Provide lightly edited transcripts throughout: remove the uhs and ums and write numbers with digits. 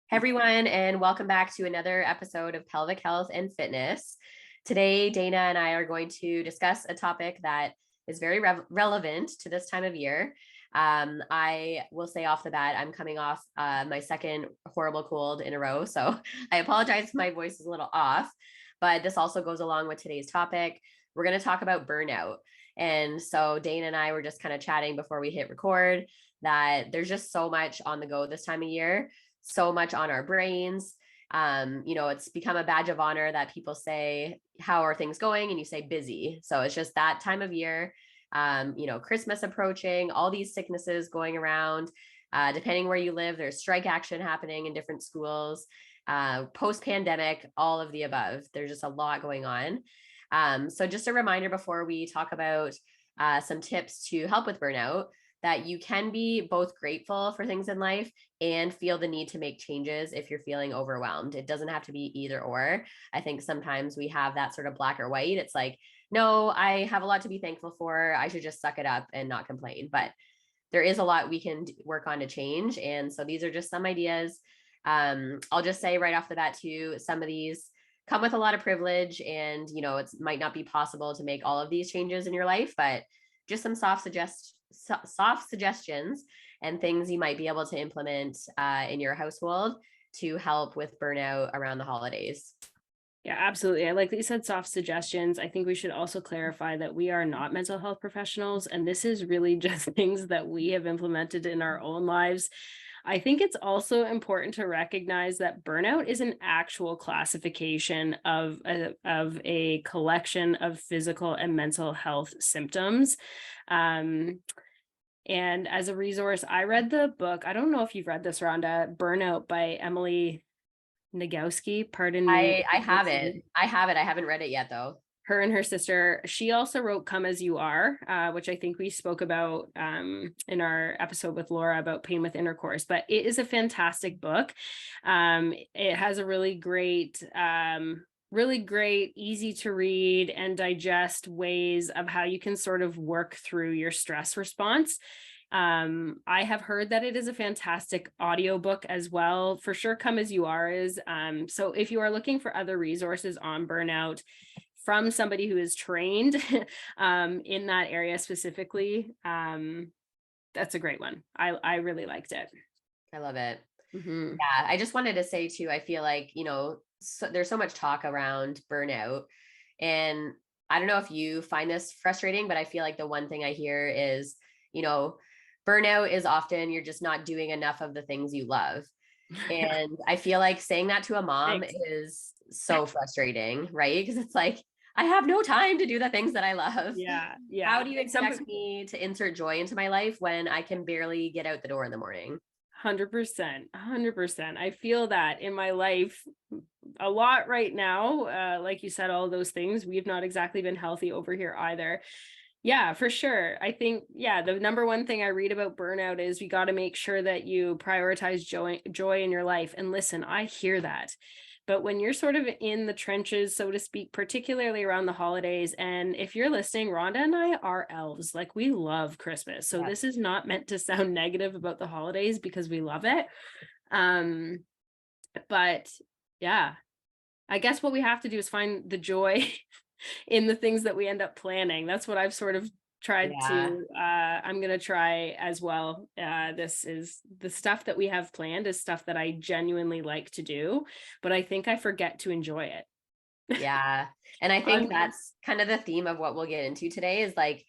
Hey everyone, and welcome back to another episode of Pelvic Health and Fitness. Today, Dayna and I are going to discuss a topic that is very relevant to this time of year. I will say off the bat, I'm coming off my second horrible cold in a row, so I apologize if my voice is a little off, but this also goes along with today's topic. We're going to talk about burnout. And so Dayna and I were just kind of chatting before we hit record that there's just so much on the go this time of year, so much on our brains. It's become a badge of honor that people say, how are things going? And you say busy. So it's just that time of year, Christmas approaching, all these sicknesses going around. Depending where you live, there's strike action happening in different schools, post-pandemic, all of the above. There's just a lot going on. So just a reminder before we talk about some tips to help with burnout, that you can be both grateful for things in life and feel the need to make changes if you're feeling overwhelmed. It doesn't have to be either or. I think sometimes we have that sort of black or white. It's like, no, I have a lot to be thankful for. I should just suck it up and not complain. But there is a lot we can work on to change. And so these are just some ideas. I'll just say right off the bat too, some of these come with a lot of privilege, and it might not be possible to make all of these changes in your life, but just some soft suggestions and things you might be able to implement in your household to help with burnout around the holidays. Yeah, absolutely. I like that you said soft suggestions. I think we should also clarify that we are not mental health professionals, and this is really just things that we have implemented in our own lives. I think it's also important to recognize that burnout is an actual classification of a collection of physical and mental health symptoms. And as a resource, I read the book. I don't know if you've read this, Rhonda, Burnout by Emily Nagoski. Pardon me. I have it. I have it. I haven't read it yet though. Her and her sister. She also wrote Come As You Are, which I think we spoke about in our episode with Laura about pain with intercourse, but it is a fantastic book. It has a really great, easy to read and digest ways of how you can sort of work through your stress response. I have heard that it is a fantastic audiobook as well. For sure, Come As You Are is. So if you are looking for other resources on burnout from somebody who is trained in that area specifically, that's a great one. I really liked it. I love it. Mm-hmm. Yeah, I just wanted to say too, I feel like, there's so much talk around burnout. And I don't know if you find this frustrating, but I feel like the one thing I hear is, burnout is often you're just not doing enough of the things you love. And I feel like saying that to a mom Thanks. is so frustrating, right? Because it's like, I have no time to do the things that I love. Yeah. How do you expect me to insert joy into my life when I can barely get out the door in the morning? 100%. 100%. I feel that in my life a lot right now. Like you said, all those things, we've not exactly been healthy over here either. Yeah, for sure. I think, the number one thing I read about burnout is we got to make sure that you prioritize joy in your life. And listen, I hear that. But when you're sort of in the trenches, so to speak, particularly around the holidays, and if you're listening, Rhonda and I are elves. Like, we love Christmas. So this is not meant to sound negative about the holidays because we love it. But yeah, I guess what we have to do is find the joy in the things that we end up planning. That's what I've sort of tried to, I'm going to try as well. This is the stuff that we have planned is stuff that I genuinely like to do, but I think I forget to enjoy it. Yeah. And I think that's kind of the theme of what we'll get into today is like,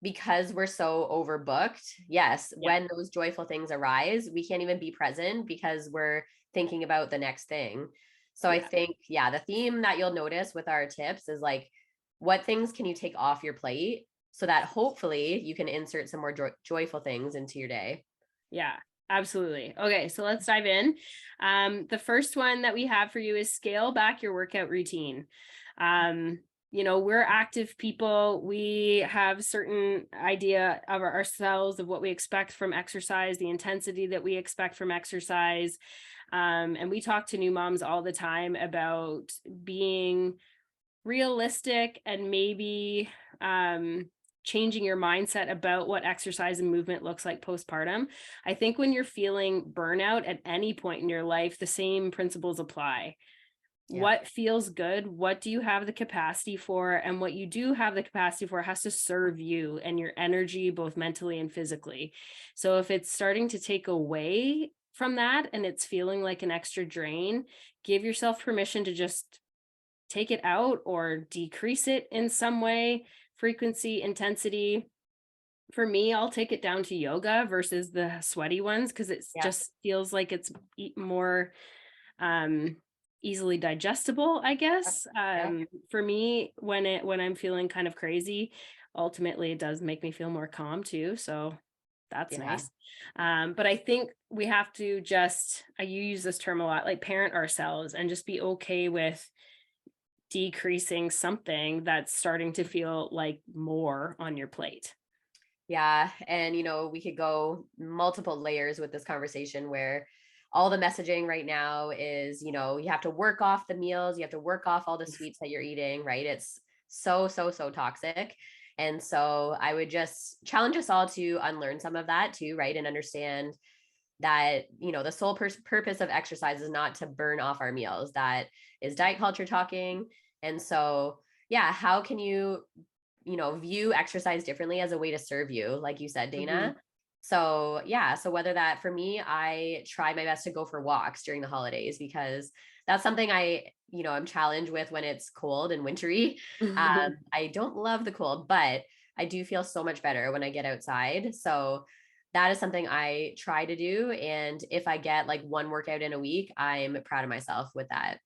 because we're so overbooked, yes, when those joyful things arise, we can't even be present because we're thinking about the next thing. So I think, the theme that you'll notice with our tips is like, what things can you take off your plate so that hopefully you can insert some more joyful things into your day? Yeah, absolutely. Okay, so let's dive in. The first one that we have for you is scale back your workout routine. We're active people. We have certain idea of ourselves of what we expect from exercise, the intensity that we expect from exercise. And we talk to new moms all the time about being realistic and maybe changing your mindset about what exercise and movement looks like postpartum. I think when you're feeling burnout at any point in your life, the same principles apply. Yeah. What feels good? What do you have the capacity for? And what you do have the capacity for has to serve you and your energy, both mentally and physically. So if it's starting to take away from that and it's feeling like an extra drain, give yourself permission to just take it out or decrease it in some way, frequency, intensity. For me, I'll take it down to yoga versus the sweaty ones because it Yeah. just feels like it's more um easily digestible, I guess. Yeah. For me, when I'm feeling kind of crazy, ultimately it does make me feel more calm too, so that's Yeah. nice. But I think we have to just, you use this term a lot, like parent ourselves and just be okay with decreasing something that's starting to feel like more on your plate. Yeah. And, we could go multiple layers with this conversation where all the messaging right now is, you have to work off the meals, you have to work off all the sweets that you're eating, right? It's so, so, so toxic. And so I would just challenge us all to unlearn some of that too, right? And understand that, the sole purpose of exercise is not to burn off our meals. That is diet culture talking. And so, yeah, how can you view exercise differently as a way to serve you, like you said, Mm-hmm. Dayna. So, yeah. So, whether that for me, I try my best to go for walks during the holidays because that's something I'm challenged with when it's cold and wintry. I don't love the cold, but I do feel so much better when I get outside. So, that is something I try to do. And if I get like one workout in a week, I'm proud of myself with that.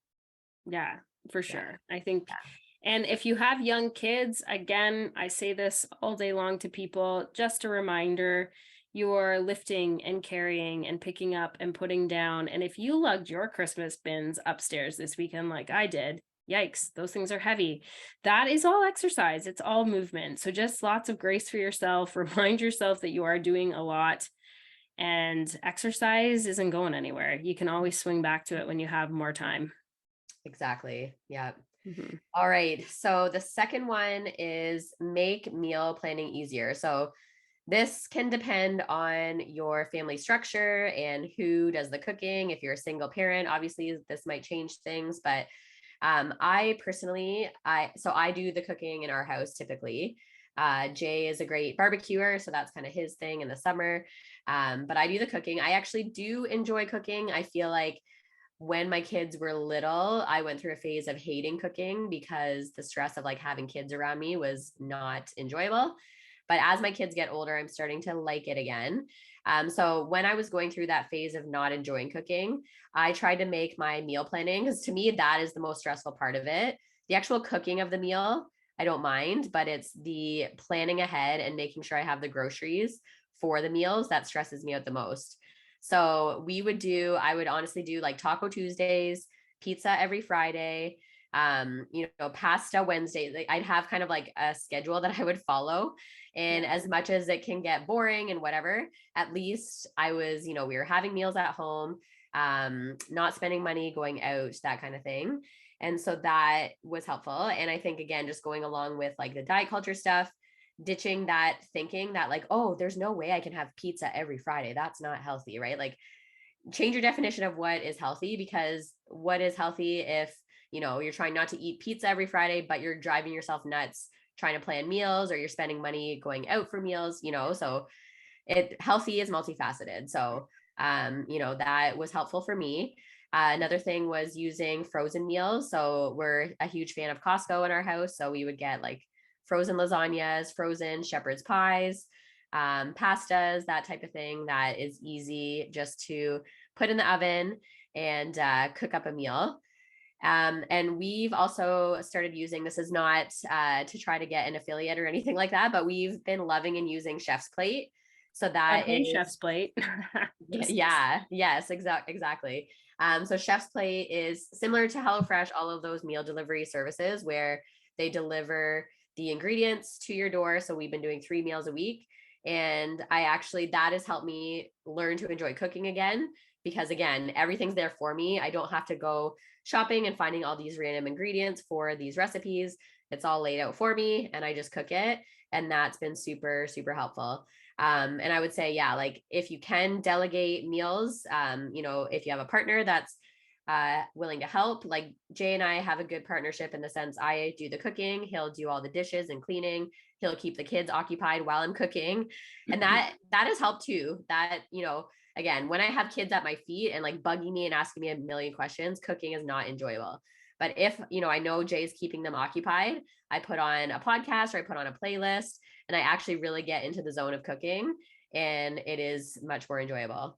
Yeah, for Yeah. sure. I think, Yeah. and if you have young kids, again, I say this all day long to people, just a reminder, you're lifting and carrying and picking up and putting down. And if you lugged your Christmas bins upstairs this weekend, like I did, yikes, those things are heavy. That is all exercise. It's all movement. So just lots of grace for yourself. Remind yourself that you are doing a lot, and exercise isn't going anywhere. You can always swing back to it when you have more time. Exactly. Yeah. Mhm. All right. So the second one is make meal planning easier. So this can depend on your family structure and who does the cooking. If you're a single parent, obviously this might change things, but I personally, I do the cooking in our house typically. Jay is a great barbecuer, so that's kind of his thing in the summer. But I do the cooking. I actually do enjoy cooking. I feel like when my kids were little, I went through a phase of hating cooking because the stress of like having kids around me was not enjoyable. But as my kids get older, I'm starting to like it again. So when I was going through that phase of not enjoying cooking, I tried to make my meal planning because to me, that is the most stressful part of it. The actual cooking of the meal, I don't mind, but it's the planning ahead and making sure I have the groceries for the meals that stresses me out the most. So I would honestly do like Taco Tuesdays, pizza every Friday, pasta Wednesdays. Like, I'd have kind of like a schedule that I would follow. And Yeah. as much as it can get boring and whatever, at least I was, we were having meals at home, not spending money going out, that kind of thing. And so that was helpful. And I think, again, just going along with like the diet culture stuff, ditching that thinking that like, oh, there's no way I can have pizza every Friday. That's not healthy, right? Like change your definition of what is healthy, because what is healthy if, you're trying not to eat pizza every Friday, but you're driving yourself nuts trying to plan meals, or you're spending money going out for meals, so healthy is multifaceted. So, that was helpful for me. Another thing was using frozen meals. So we're a huge fan of Costco in our house. So we would get like frozen lasagnas, frozen shepherd's pies, pastas, that type of thing that is easy just to put in the oven and cook up a meal. And we've also started using, this is not to try to get an affiliate or anything like that, but we've been loving and using Chef's Plate. So that Hey, is, Chef's Plate. Just yeah, yes, exactly. So Chef's Plate is similar to HelloFresh, all of those meal delivery services where they deliver the ingredients to your door. So we've been doing 3 meals a week. And that has helped me learn to enjoy cooking again, because again, everything's there for me. I don't have to go shopping and finding all these random ingredients for these recipes. It's all laid out for me and I just cook it. And that's been super, super helpful. And I would say, yeah, like if you can delegate meals, if you have a partner that's willing to help, like Jay and I have a good partnership in the sense I do the cooking, he'll do all the dishes and cleaning, he'll keep the kids occupied while I'm cooking. And that has helped too. That, again, when I have kids at my feet and like bugging me and asking me a million questions, cooking is not enjoyable. But if, I know Jay's keeping them occupied, I put on a podcast or I put on a playlist and I actually really get into the zone of cooking, and it is much more enjoyable.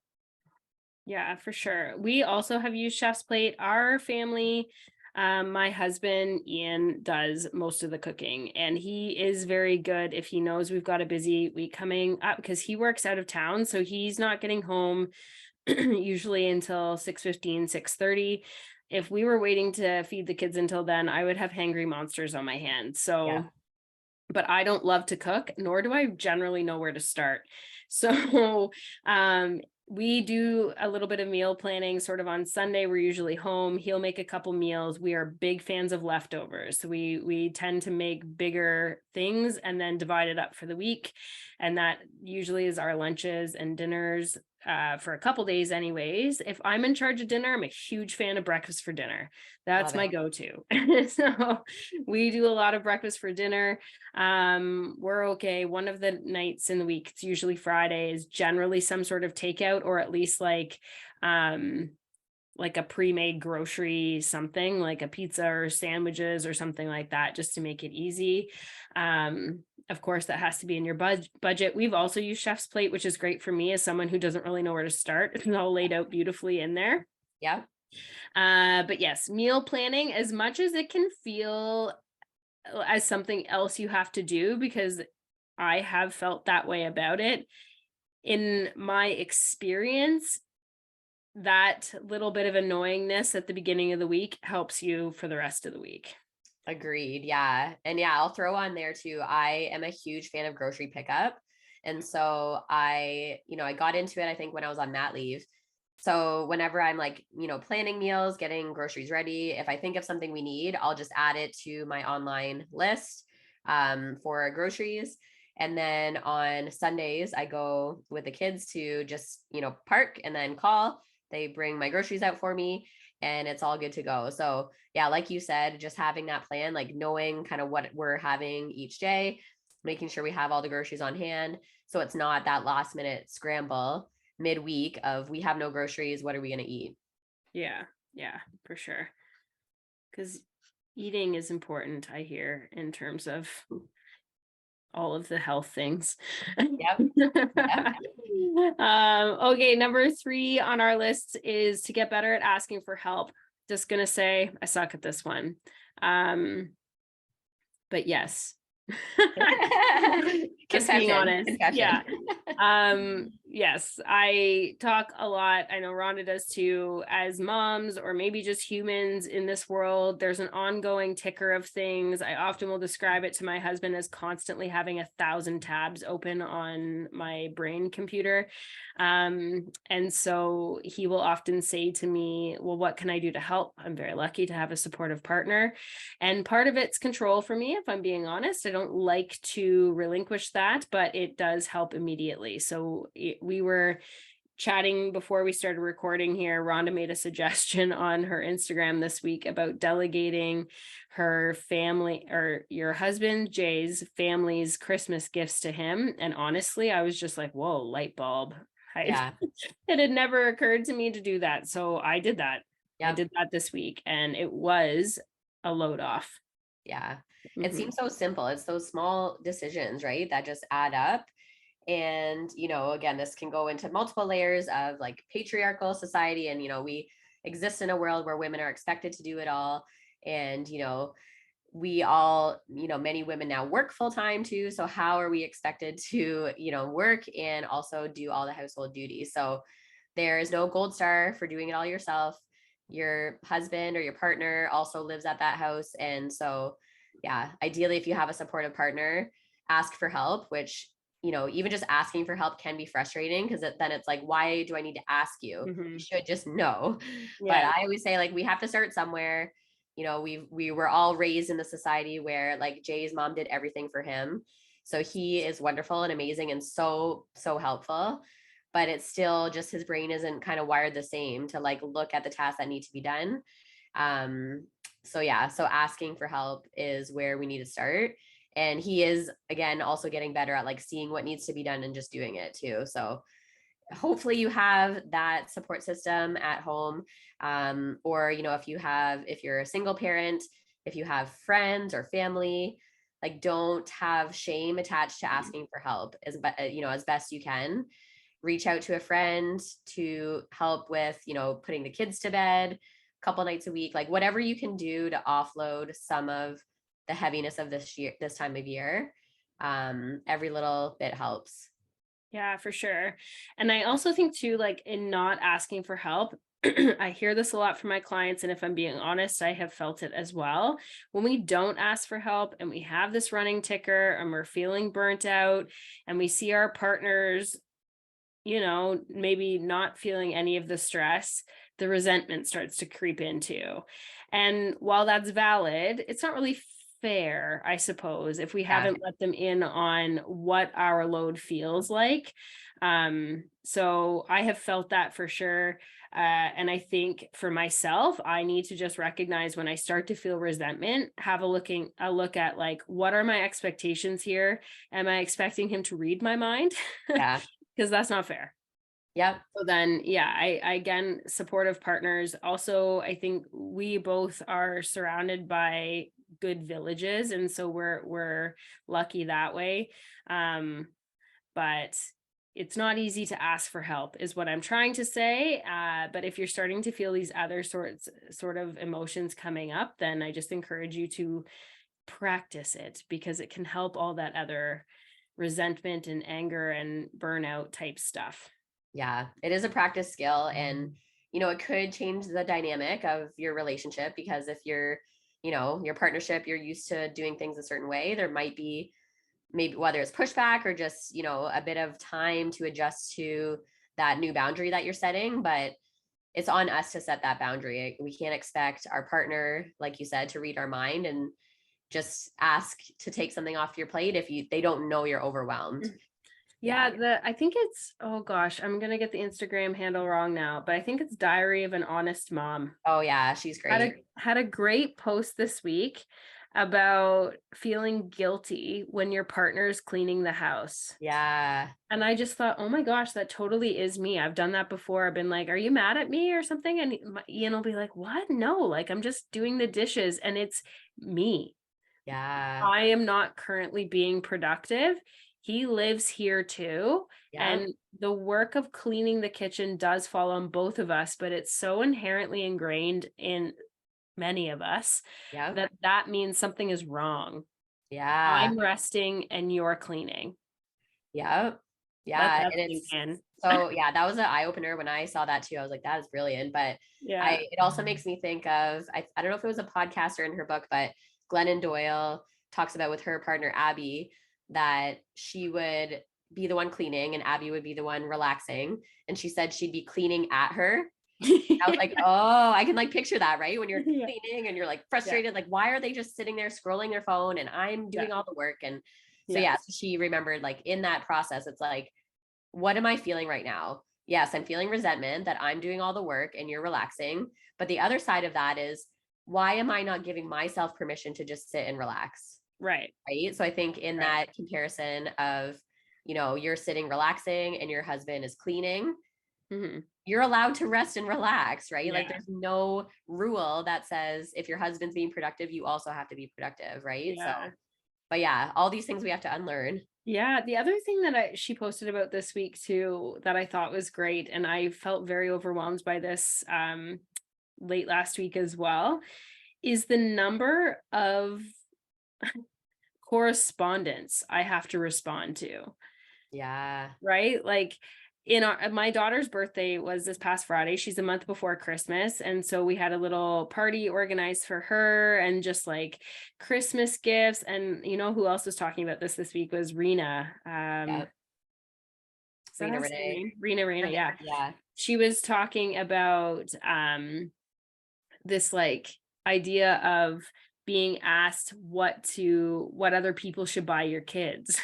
Yeah, for sure. We also have used Chef's Plate. Our family, my husband, Ian, does most of the cooking, and he is very good if he knows we've got a busy week coming up because he works out of town. So he's not getting home usually until 6:15, 6:30. If we were waiting to feed the kids until then, I would have hangry monsters on my hands. So, but I don't love to cook, nor do I generally know where to start. So, we do a little bit of meal planning sort of on Sunday. We're usually home. He'll make a couple meals. We are big fans of leftovers. So we tend to make bigger things and then divide it up for the week. And that usually is our lunches and dinners for a couple days anyways. If I'm in charge of dinner, I'm a huge fan of breakfast for dinner. That's my go-to. So we do a lot of breakfast for dinner. We're okay. One of the nights in the week, it's usually Friday, is generally some sort of takeout, or at least like a pre-made grocery, something like a pizza or sandwiches or something like that, just to make it easy. Of course, that has to be in your budget. We've also used Chef's Plate, which is great for me as someone who doesn't really know where to start. It's all laid out beautifully in there. Yeah. But yes, meal planning, as much as it can feel as something else you have to do, because I have felt that way about it, in my experience, that little bit of annoyingness at the beginning of the week helps you for the rest of the week. Agreed. Yeah. And yeah, I'll throw on there too. I am a huge fan of grocery pickup. And so I got into it, I think when I was on mat leave. So whenever I'm like, planning meals, getting groceries ready, if I think of something we need, I'll just add it to my online list for groceries. And then on Sundays, I go with the kids to just, park and then call. They bring my groceries out for me and it's all good to go. So yeah, like you said, just having that plan, like knowing kind of what we're having each day, making sure we have all the groceries on hand. So it's not that last minute scramble midweek of we have no groceries. What are we going to eat? Yeah, for sure. Because eating is important, I hear, in terms of all of the health things. Yep. Okay, number 3 on our list is to get better at asking for help. Just gonna say I suck at this one. But yes. Just being honest. Confession. Yeah. Yes, I talk a lot. I know Rhonda does too. As moms, or maybe just humans in this world, there's an ongoing ticker of things. I often will describe it to my husband as constantly having 1,000 tabs open on my brain computer. And so he will often say to me, well, what can I do to help? I'm very lucky to have a supportive partner. And part of it's control for me, if I'm being honest. I don't like to relinquish that, but it does help immediately. So we were chatting before we started recording here. Rhonda made a suggestion on her Instagram this week about delegating her family, or your husband Jay's family's Christmas gifts to him. And honestly, I was just like, whoa, light bulb. Yeah. It had never occurred to me to do that. So I did that. Yep. I did that this week, and it was a load off. Yeah. It seems so simple. It's those small decisions, right, that just add up. And, again, this can go into multiple layers of like patriarchal society. And, we exist in a world where women are expected to do it all. And, we all, many women now work full time too. So how are we expected to, work and also do all the household duties? So there is no gold star for doing it all yourself. Your husband or your partner also lives at that house. And so, yeah, ideally, if you have a supportive partner, ask for help, which, even just asking for help can be frustrating because then it's like, why do I need to ask you? You should just know. Yeah. But I always say, like, we have to start somewhere. We were all raised in the society where like Jay's mom did everything for him. So he is wonderful and amazing and so helpful, but it's still just his brain isn't kind of wired the same to like look at the tasks that need to be done. So yeah, so asking for help is where we need to start. And he is, again, also getting better at like seeing what needs to be done and just doing it too. So hopefully you have that support system at home. Or, you know, if you're a single parent, if you have friends or family, like don't have shame attached to asking for help as best you can. Reach out to a friend to help with, you know, putting the kids to bed a couple nights a week, like whatever you can do to offload some of the heaviness of this time of year. Every little bit helps. Yeah, for sure. And I also think too, like in not asking for help, I hear this a lot from my clients. And if I'm being honest, I have felt it as well. When we don't ask for help and we have this running ticker and we're feeling burnt out and we see our partners, you know, maybe not feeling any of the stress, the resentment starts to creep in too. And while that's valid, it's not really fair, I suppose, if we Yeah. haven't let them in on what our load feels like. So I have felt that for sure. And I think for myself, I need to just recognize when I start to feel resentment, have a look at like, what are my expectations here? Am I expecting him to read my mind? Yeah. Because that's not fair. Yep. So then, yeah, I again, supportive partners. Also, I think we both are surrounded by good villages, and so we're lucky that way. But it's not easy to ask for help, is what I'm trying to say. But if you're starting to feel these other sort of emotions coming up, then I just encourage you to practice it, because it can help all that other resentment and anger and burnout type stuff. Yeah, it is a practice skill, and you know, it could change the dynamic of your relationship, because if you're, you know, your partnership, you're used to doing things a certain way, there might be maybe whether it's pushback or just, you know, a bit of time to adjust to that new boundary that you're setting. But it's on us to set that boundary. We can't expect our partner, like you said, to read our mind and just ask to take something off your plate if they don't know you're overwhelmed. Yeah. Yeah, I think it's, oh gosh, I'm gonna get the Instagram handle wrong now, but I think it's Diary of an Honest Mom. Oh yeah, she's great. Had a great post this week about feeling guilty when your partner's cleaning the house. Yeah. And I just thought, oh my gosh, that totally is me. I've done that before. I've been like, are you mad at me or something? And Ian will be like, what? No, like I'm just doing the dishes and it's me. Yeah. I am not currently being productive. He lives here too. Yeah. And the work of cleaning the kitchen does fall on both of us, but it's so inherently ingrained in many of us Yeah. that means something is wrong. Yeah. I'm resting and you're cleaning. Yeah. Let Yeah. that And sink it's in. so, yeah, that was an eye opener when I saw that too. I was like, that is brilliant. But Yeah. it also makes me think of, I don't know if it was a podcast or in her book, but Glennon Doyle talks about with her partner, Abby, that she would be the one cleaning and Abby would be the one relaxing. And she said she'd be cleaning at her. I was like, oh, I can like picture that, right? When you're Yeah. cleaning and you're like frustrated, like, why are they just sitting there scrolling their phone and I'm doing all the work? And so, Yeah. so she remembered like in that process, it's like, what am I feeling right now? Yes, I'm feeling resentment that I'm doing all the work and you're relaxing. But the other side of that is, why am I not giving myself permission to just sit and relax? Right. Right. So I think in Right. that comparison of, you know, you're sitting relaxing and your husband is cleaning, Mm-hmm. you're allowed to rest and relax, right? Like Yeah. there's no rule that says if your husband's being productive, you also have to be productive, right? So, Yeah. but yeah, all these things we have to unlearn. Yeah, the other thing that she posted about this week too that I thought was great, and I felt very overwhelmed by this late last week as well, is the number of correspondence I have to respond to. Yeah. Right? Like my daughter's birthday was this past Friday. She's a month before Christmas. And so we had a little party organized for her and just like Christmas gifts. And you know who else was talking about this week was Rena. Yeah. Is that Rena her Renee. name? Rena, yeah. Yeah. She was talking about this like idea of being asked what other people should buy your kids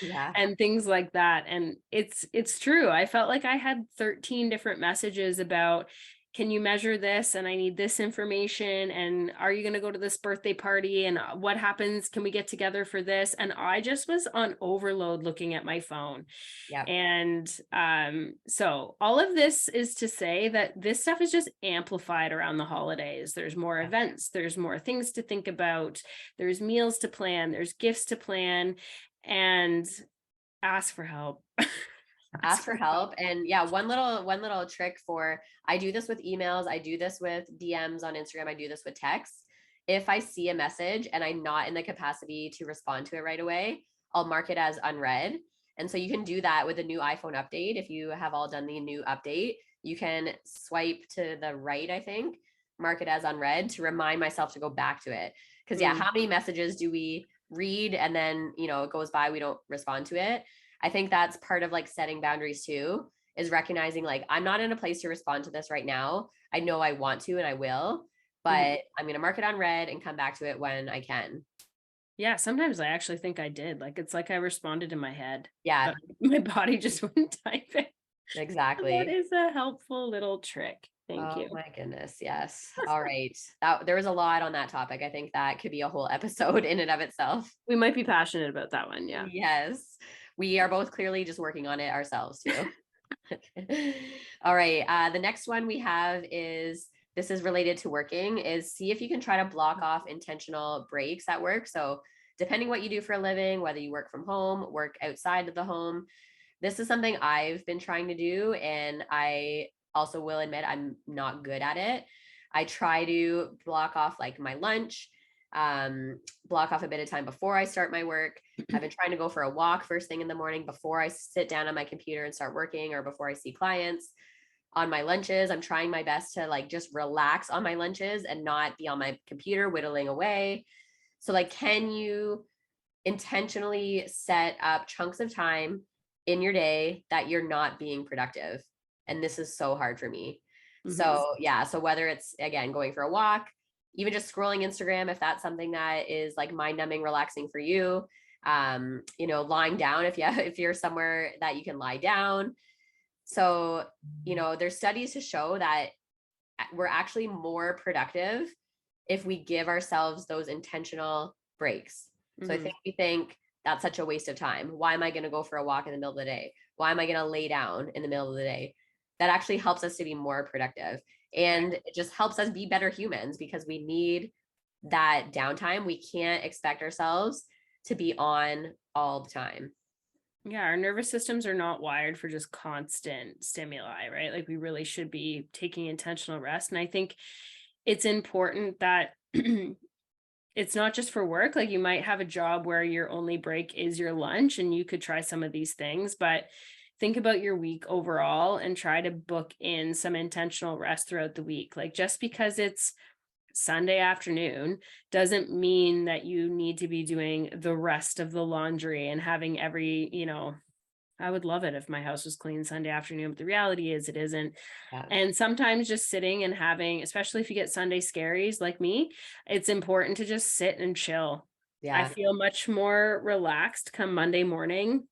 Yeah. and things like that. And it's true. I felt like I had 13 different messages about, can you measure this? And I need this information. And are you going to go to this birthday party? And what happens? Can we get together for this? And I just was on overload looking at my phone. Yeah. And so all of this is to say that this stuff is just amplified around the holidays. There's more events, there's more things to think about, there's meals to plan, there's gifts to plan, and ask for help. Ask for help. And yeah, one little trick for, I do this with emails, I do this with DMs on Instagram, I do this with texts. If I see a message and I'm not in the capacity to respond to it right away, I'll mark it as unread. And so you can do that with the new iPhone update. If you have all done the new update, you can swipe to the right, I think, mark it as unread to remind myself to go back to it. Because yeah, how many messages do we read and then, it goes by, we don't respond to it? I think that's part of like setting boundaries too, is recognizing like, I'm not in a place to respond to this right now. I know I want to, and I will, but I'm going to mark it on red and come back to it when I can. Yeah. Sometimes I actually think I did. Like, it's like I responded in my head. Yeah. But my body just wouldn't type it. Exactly. That is a helpful little trick. Thank you. Oh my goodness. Yes. All right. There was a lot on that topic. I think that could be a whole episode in and of itself. We might be passionate about that one. Yeah. Yes. We are both clearly just working on it ourselves too. All right. The next one we have is, this is related to working, is see if you can try to block off intentional breaks at work. So depending what you do for a living, whether you work from home, work outside of the home, this is something I've been trying to do. And I also will admit I'm not good at it. I try to block off like my lunch, block off a bit of time before I start my work. I've been trying to go for a walk first thing in the morning before I sit down on my computer and start working, or before I see clients. On my lunches, I'm trying my best to like just relax on my lunches and not be on my computer whittling away. So like, can you intentionally set up chunks of time in your day that you're not being productive? And this is so hard for me. So yeah, so whether it's again going for a walk, even just scrolling Instagram, if that's something that is like mind numbing, relaxing for you, lying down if you're somewhere that you can lie down. So, there's studies to show that we're actually more productive if we give ourselves those intentional breaks. So I think we think that's such a waste of time. Why am I going to go for a walk in the middle of the day? Why am I going to lay down in the middle of the day? That actually helps us to be more productive. And it just helps us be better humans, because we need that downtime. We can't expect ourselves to be on all the time. Yeah, our nervous systems are not wired for just constant stimuli, right? Like, we really should be taking intentional rest. And I think it's important that it's not just for work. Like, you might have a job where your only break is your lunch, and you could try some of these things, but think about your week overall and try to book in some intentional rest throughout the week. Like, just because it's Sunday afternoon doesn't mean that you need to be doing the rest of the laundry and having I would love it if my house was clean Sunday afternoon, but the reality is it isn't. Yeah. And sometimes just sitting and having, especially if you get Sunday scaries like me, it's important to just sit and chill. Yeah. I feel much more relaxed come Monday morning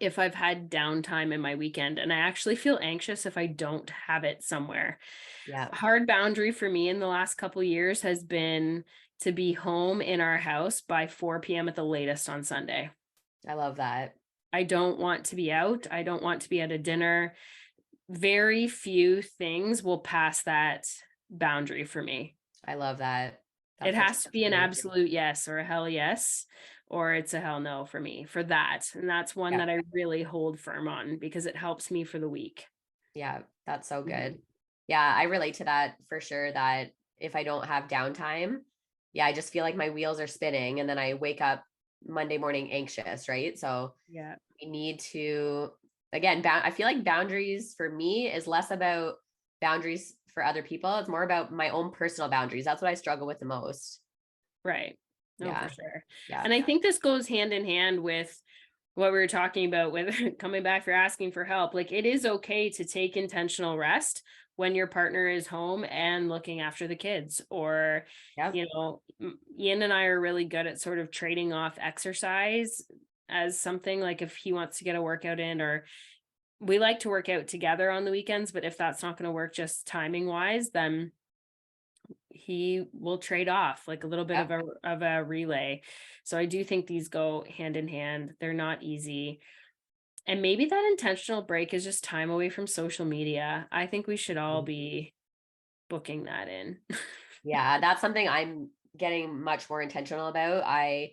if I've had downtime in my weekend, and I actually feel anxious if I don't have it somewhere. Yeah. Hard boundary for me in the last couple of years has been to be home in our house by 4 p.m. at the latest on Sunday. I love that. I don't want to be out. I don't want to be at a dinner. Very few things will pass that boundary for me. I love that. It has to be an absolute yes or a hell yes, or it's a hell no for me for that. And that's one that I really hold firm on, because it helps me for the week. Yeah, that's so good. Yeah, I relate to that for sure, that if I don't have downtime, I just feel like my wheels are spinning, and then I wake up Monday morning anxious, right? So yeah, we need to, again, I feel like boundaries for me is less about boundaries for other people. It's more about my own personal boundaries. That's what I struggle with the most. Right. No, for sure. Yeah. And I think this goes hand in hand with what we were talking about with coming back for asking for help. Like, it is okay to take intentional rest when your partner is home and looking after the kids. Or, Yep. Ian and I are really good at sort of trading off exercise as something, like if he wants to get a workout in, or we like to work out together on the weekends, but if that's not going to work just timing wise, then he will trade off like a little bit Yep. of a relay. So I do think these go hand in hand. They're not easy. And maybe that intentional break is just time away from social media. I think we should all be booking that in. Yeah, that's something I'm getting much more intentional about. I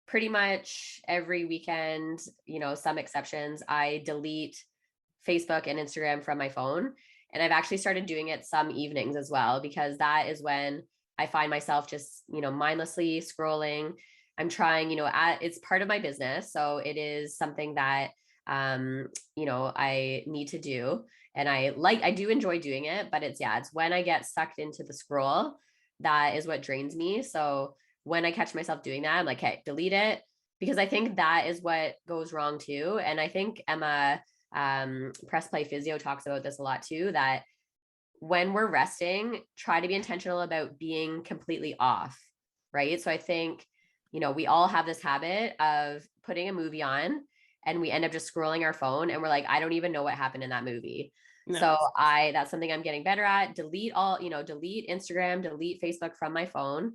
pretty much every weekend, some exceptions, I delete Facebook and Instagram from my phone. And I've actually started doing it some evenings as well, because that is when I find myself just, mindlessly scrolling. I'm trying, it's part of my business. So it is something that, I need to do. And I do enjoy doing it, but it's when I get sucked into the scroll, that is what drains me. So when I catch myself doing that, I'm like, hey, delete it, because I think that is what goes wrong too. And I think Emma, Press Play Physio, talks about this a lot too, that when we're resting, try to be intentional about being completely off, right? So I think, we all have this habit of putting a movie on and we end up just scrolling our phone and we're like, I don't even know what happened in that movie. No. So that's something I'm getting better at. Delete Instagram, delete Facebook from my phone,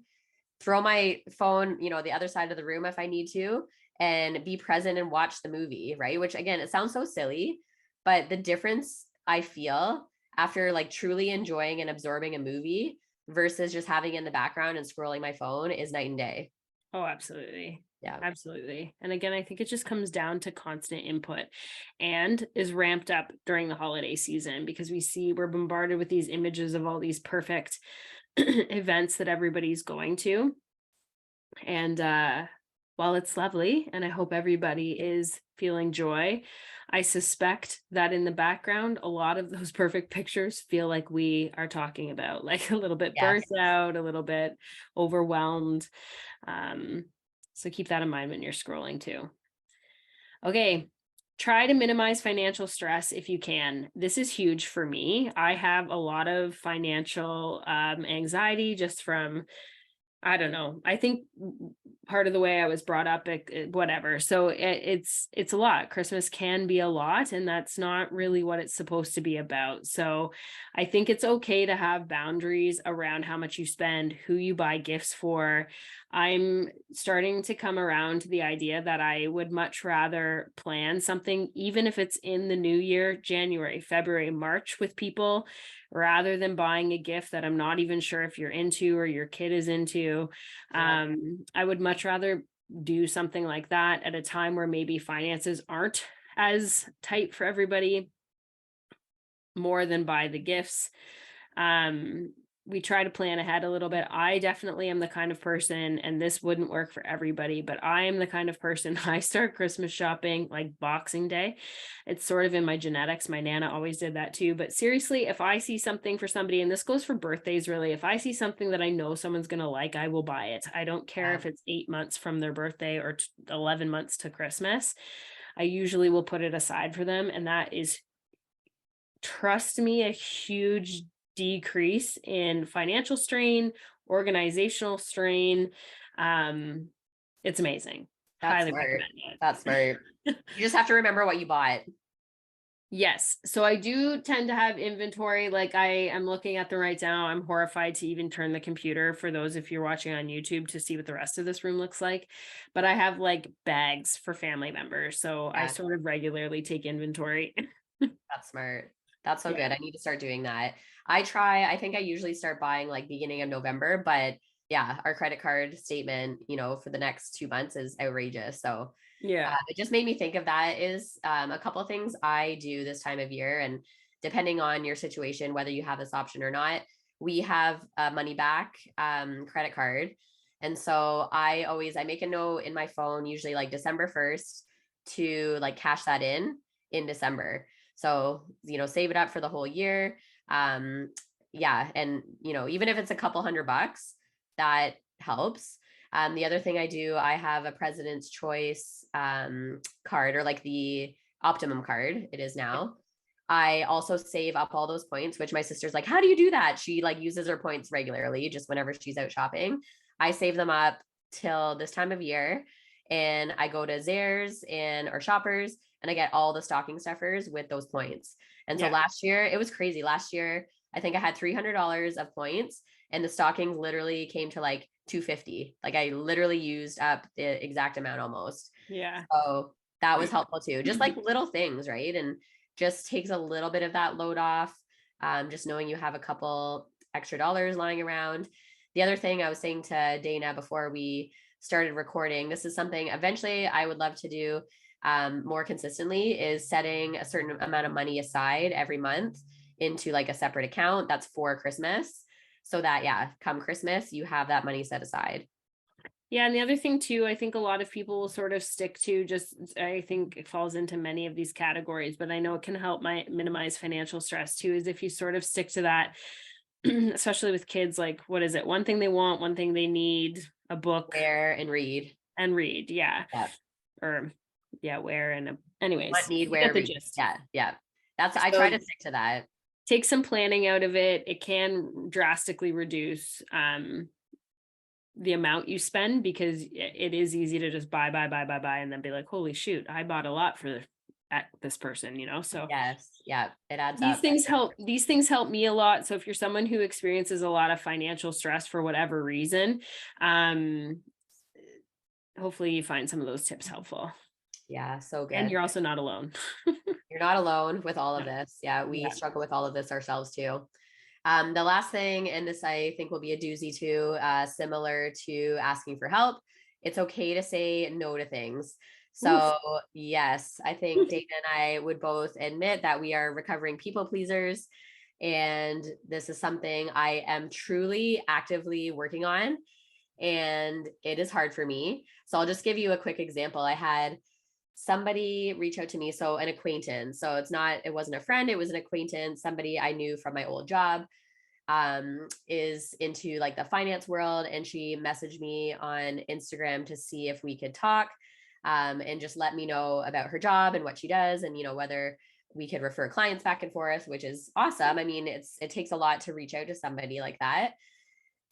throw my phone, the other side of the room if I need to, and be present and watch the movie, right? Which again, it sounds so silly, but the difference I feel after like truly enjoying and absorbing a movie versus just having it in the background and scrolling my phone is night and day. Oh, absolutely. Yeah. Absolutely. And again, I think it just comes down to constant input, and is ramped up during the holiday season, because we're bombarded with these images of all these perfect events that everybody's going to. And while it's lovely, and I hope everybody is feeling joy, I suspect that in the background, a lot of those perfect pictures feel like we are talking about, like a little bit Yes. burnt out, a little bit overwhelmed. So keep that in mind when you're scrolling too. Okay. Try to minimize financial stress if you can. This is huge for me. I have a lot of financial anxiety just from, I don't know. I think part of the way I was brought up, whatever. So it's a lot. Christmas can be a lot, and that's not really what it's supposed to be about. So I think it's okay to have boundaries around how much you spend, who you buy gifts for. I'm starting to come around to the idea that I would much rather plan something, even if it's in the new year, January, February, March, with people, rather than buying a gift that I'm not even sure if you're into or your kid is into. Yeah. I would much rather do something like that at a time where maybe finances aren't as tight for everybody, more than buy the gifts. We try to plan ahead a little bit. I definitely am the kind of person, and this wouldn't work for everybody, but I am the kind of person, I start Christmas shopping like Boxing Day. It's sort of in my genetics. My Nana always did that too. But seriously, if I see something for somebody, and this goes for birthdays really, if I see something that I know someone's going to like, I will buy it. I don't care if it's 8 months from their birthday or 11 months to Christmas. I usually will put it aside for them. And that is, trust me, a huge decrease in financial strain, organizational strain. It's amazing. That's Highly smart. recommend it. That's smart. You just have to remember what you bought. Yes. So I do tend to have inventory. Like I am looking at them right now. I'm horrified to even turn the computer, for those if you're watching on YouTube, to see what the rest of this room looks like. But I have like bags for family members. So I Yeah. sort of regularly take inventory. That's smart. That's so Yeah. good. I need to start doing that. I think I usually start buying like beginning of November, but yeah, our credit card statement, for the next 2 months is outrageous. So Yeah. it just made me think of that is a couple of things I do this time of year. And depending on your situation, whether you have this option or not, we have a money back credit card. And so I make a note in my phone, usually like December 1st, to like cash that in December. So, save it up for the whole year. Yeah. And, even if it's a couple $100, that helps. The other thing I do, I have a President's Choice card, or like the Optimum card, it is now. I also save up all those points, which my sister's like, how do you do that? She like uses her points regularly, just whenever she's out shopping. I save them up till this time of year, and I go to Zayre's or Shoppers, and I get all the stocking stuffers with those points. And so last year it was crazy. Last year, I think I had $300 of points, and the stockings literally came to like 250. Like I literally used up the exact amount almost. Yeah. So that was helpful too. Just like little things, right? And just takes a little bit of that load off. Just knowing you have a couple extra dollars lying around. The other thing I was saying to Dayna before we started recording, this is something eventually I would love to do more consistently, is setting a certain amount of money aside every month into like a separate account that's for Christmas, so that come Christmas you have that money set aside. Yeah. And the other thing too, I think a lot of people will sort of stick to I think it falls into many of these categories, but I know it can help minimize financial stress too, is if you sort of stick to that, especially with kids, like, what is it? One thing they want, one thing they need, a book. Wear and read. Yeah. Or wear anyways. What, need, wear, read. Yeah. I try to stick to that. Take some planning out of it. It can drastically reduce the amount you spend, because it is easy to just buy and then be like, holy shoot, I bought a lot for this person, so yes, it adds these up. Things help me a lot. So if you're someone who experiences a lot of financial stress for whatever reason, hopefully you find some of those tips helpful. Yeah, so good. And you're also not alone. You're not alone with all of this. We struggle with all of this ourselves too. The last thing, and this I think will be a doozy too, similar to asking for help, it's okay to say no to things. So yes, I think Dayna and I would both admit that we are recovering people pleasers. And this is something I am truly actively working on. And it is hard for me. So I'll just give you a quick example. I had somebody reach out to me, so an acquaintance. So it wasn't a friend, it was an acquaintance, somebody I knew from my old job, is into like the finance world. And she messaged me on Instagram to see if we could talk, and just let me know about her job and what she does, and whether we could refer clients back and forth, which is awesome. I mean, it takes a lot to reach out to somebody like that.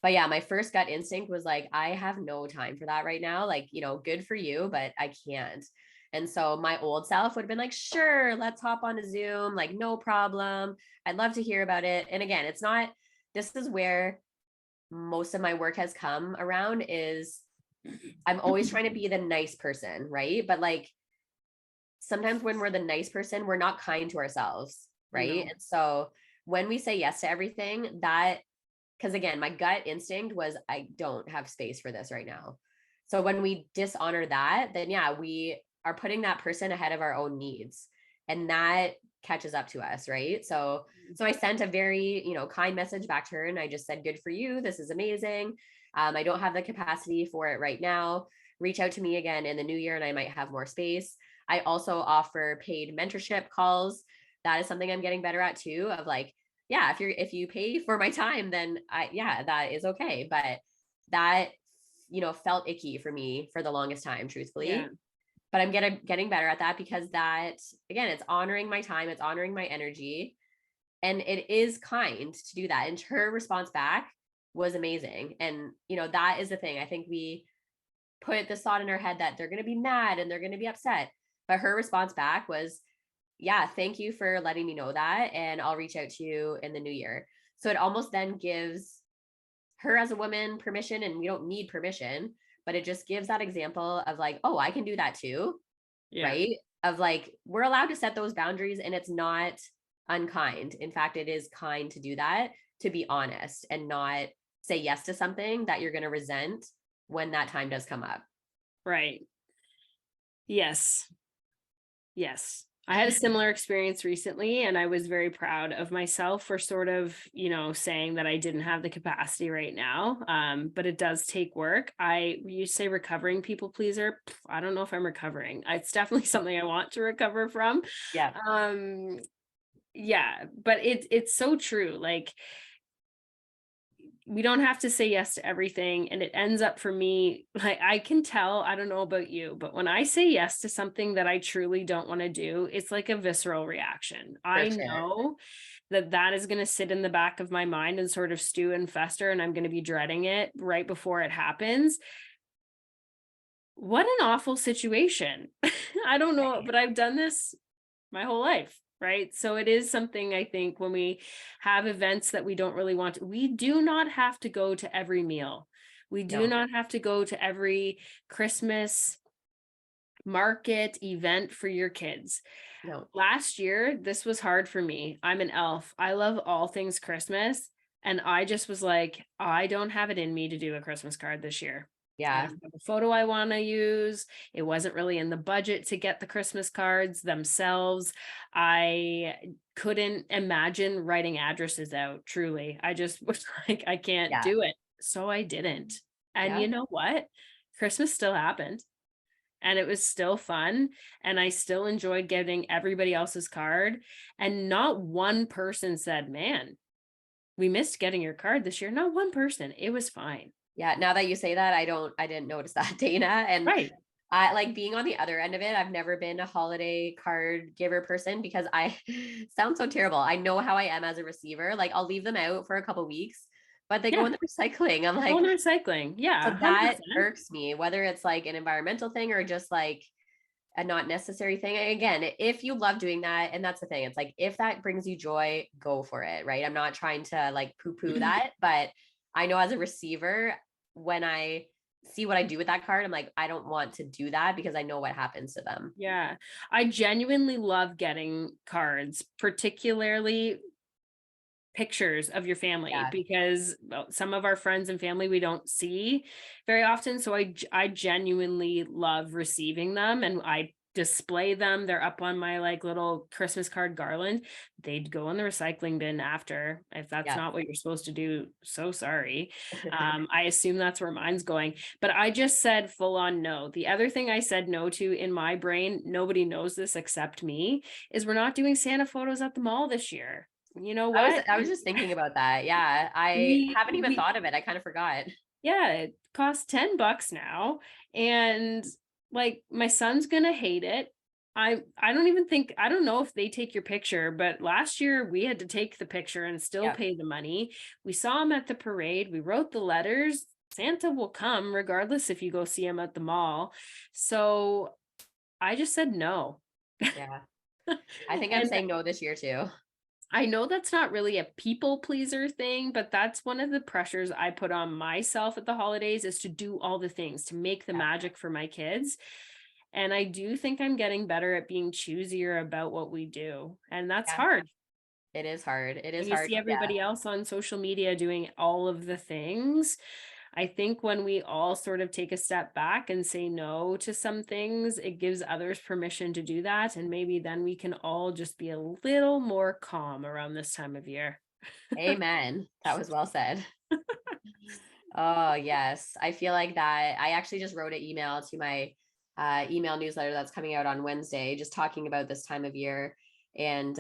But yeah, my first gut instinct was like, I have no time for that right now. Like, good for you, but I can't. And so my old self would have been like, sure, let's hop on a Zoom, like, no problem. I'd love to hear about it. And again, this is where most of my work has come around, is I'm always trying to be the nice person, right? But like, sometimes when we're the nice person, we're not kind to ourselves, right? No. And so when we say yes to everything, because again, my gut instinct was, I don't have space for this right now. So when we dishonor that, then we are putting that person ahead of our own needs, and that catches up to us, right? So I sent a very, kind message back to her, and I just said, good for you. This is amazing. I don't have the capacity for it right now. Reach out to me again in the new year and I might have more space. I also offer paid mentorship calls. That is something I'm getting better at too, of like, if you pay for my time, then that is okay. But that, felt icky for me for the longest time, truthfully. Yeah. But I'm getting better at that, because that, again, it's honoring my time, it's honoring my energy, and it is kind to do that. And her response back was amazing. And, that is the thing. I think we put this thought in our head that they're going to be mad and they're going to be upset. But her response back was, thank you for letting me know that, and I'll reach out to you in the new year. So it almost then gives her as a woman permission, and we don't need permission, but it just gives that example of like, oh, I can do that too. Yeah. Right. Of like, we're allowed to set those boundaries, and it's not unkind. In fact, it is kind to do that, to be honest, and not say yes to something that you're going to resent when that time does come up. Right. Yes. I had a similar experience recently, and I was very proud of myself for sort of, saying that I didn't have the capacity right now. But it does take work. You say recovering people pleaser. I don't know if I'm recovering. It's definitely something I want to recover from. Yeah. But it's so true. Like, we don't have to say yes to everything. And it ends up for me, like, I can tell, I don't know about you, but when I say yes to something that I truly don't want to do, it's like a visceral reaction. For I sure. know that that is going to sit in the back of my mind and sort of stew and fester, and I'm going to be dreading it right before it happens. What an awful situation. I don't know, but I've done this my whole life, right? So it is something, I think, when we have events that we don't really want to, we do not have to go to every meal. We do No, not have to go to every Christmas market event for your kids. no. Last year, this was hard for me. I'm an elf. I love all things Christmas. And I just was like, I don't have it in me to do a Christmas card this year. I Yeah. don't have a photo I want to use. It wasn't really in the budget to get the Christmas cards themselves. I couldn't imagine writing addresses out, truly. I just was like, I can't Yeah. do it. So I didn't. And Yeah. you know what? Christmas still happened and it was still fun. And I still enjoyed getting everybody else's card. And not one person said, man, we missed getting your card this year. Not one person. It was fine. Yeah. Now that you say that, I didn't notice that, Dana. And Right. I like being on the other end of it. I've never been a holiday card giver person because I sound so terrible. I know how I am as a receiver. Like I'll leave them out for a couple weeks, but they go Yeah. in the recycling. I'm Oh, like, and recycling. Yeah, so that 100%. irks me, whether it's like an environmental thing or just like a not necessary thing. Again, if you love doing that, and that's the thing, it's like if that brings you joy, go for it, right? I'm not trying to like poo-poo that, but I know as a receiver, when I see what I do with that card, I'm like, I don't want to do that because I know what happens to them. Yeah. I genuinely love getting cards, particularly pictures of your family, Yeah. because some of our friends and family we don't see very often. So I genuinely love receiving them, and I display them. They're up on my like little Christmas card garland. They'd go in the recycling bin after. If that's Yeah. not what you're supposed to do, so sorry. I assume that's where mine's going, but I just said full on no. The other thing I said no to in my brain, nobody knows this except me, is we're not doing Santa photos at the mall this year. You know what? I was just thinking about that. Yeah. I haven't even We thought of it. I kind of forgot. yeah, it costs $10 now. And like my son's gonna hate it. I don't even think, I don't know if they take your picture, but last year we had to take the picture and still Yeah. pay the money. We saw him at the parade, we wrote the letters. Santa will come regardless if you go see him at the mall. So I just said no. Yeah. I think I'm And saying no this year too. I know that's not really a people pleaser thing, but that's one of the pressures I put on myself at the holidays, is to do all the things to make the Yeah. magic for my kids. And I do think I'm getting better at being choosier about what we do. And that's Yeah. hard. It is hard. It is When you hard. see Yeah. everybody else on social media doing all of the things, I think when we all sort of take a step back and say no to some things, it gives others permission to do that. And maybe then we can all just be a little more calm around this time of year. Amen. That was well said. Oh, yes. I feel like that. I actually just wrote an email to my email newsletter that's coming out on Wednesday, just talking about this time of year and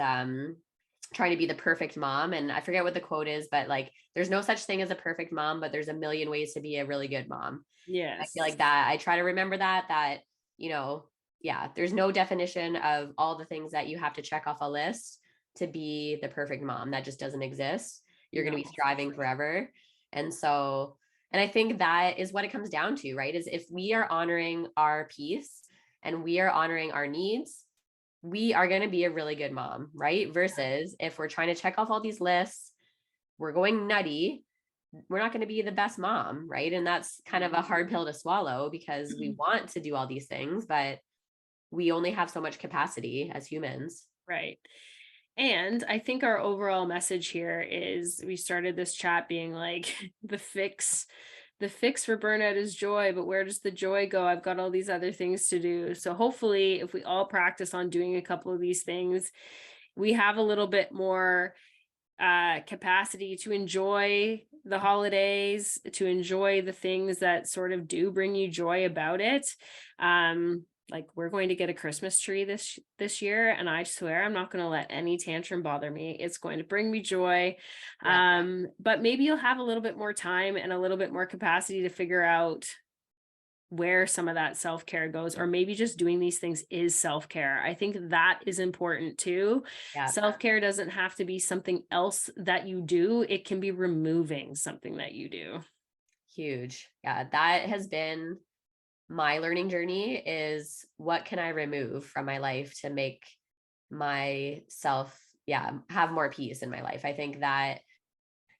trying to be the perfect mom. And I forget what the quote is, but like, there's no such thing as a perfect mom, but there's a million ways to be a really good mom. I feel Yes. like that. I try to remember that, you know, yeah, there's no definition of all the things that you have to check off a list to be the perfect mom. That just doesn't exist. You're going to be No. striving forever. And so, and I think that is what it comes down to, right? Is if we are honoring our peace and we are honoring our needs, we are going to be a really good mom, right? Versus if we're trying to check off all these lists, we're going nutty, we're not going to be the best mom, right? And that's kind of a hard pill to swallow because we want to do all these things, but we only have so much capacity as humans. Right. And I think our overall message here is, we started this chat being like, the fix for burnout is joy, but where does the joy go? I've got all these other things to do. So hopefully if we all practice on doing a couple of these things, we have a little bit more capacity to enjoy the holidays, to enjoy the things that sort of do bring you joy about it. like we're going to get a Christmas tree this year, and I swear I'm not going to let any tantrum bother me. It's going to bring me joy. Yeah. But maybe you'll have a little bit more time and a little bit more capacity to figure out where some of that self-care goes, or maybe just doing these things is self-care. I think that is important too. Yeah. Self-care doesn't have to be something else that you do. It can be removing something that you do. Huge. Yeah. That has been my learning journey, is what can I remove from my life to make myself, have more peace in my life. I think that,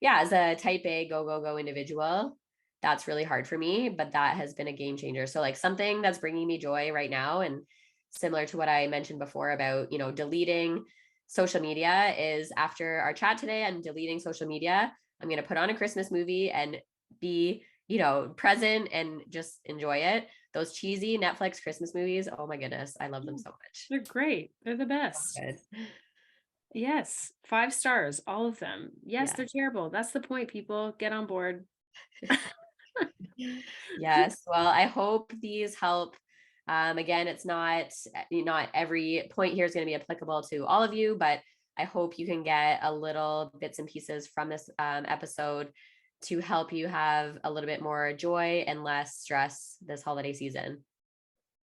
as a type A go, go, go individual, that's really hard for me, but that has been a game changer. So like something that's bringing me joy right now, and similar to what I mentioned before about, deleting social media, is after our chat today, I'm deleting social media. I'm going to put on a Christmas movie and be, present and just enjoy it. Those cheesy Netflix Christmas movies, oh my goodness, I love them so much. They're great. They're the So best. good. Yes. 5 stars, all of them. Yes, Yeah. they're terrible. That's the point, people. Get on board. Yes. Well, I hope these help. Again, it's not every point here is going to be applicable to all of you, but I hope you can get a little bits and pieces from this episode to help you have a little bit more joy and less stress this holiday season.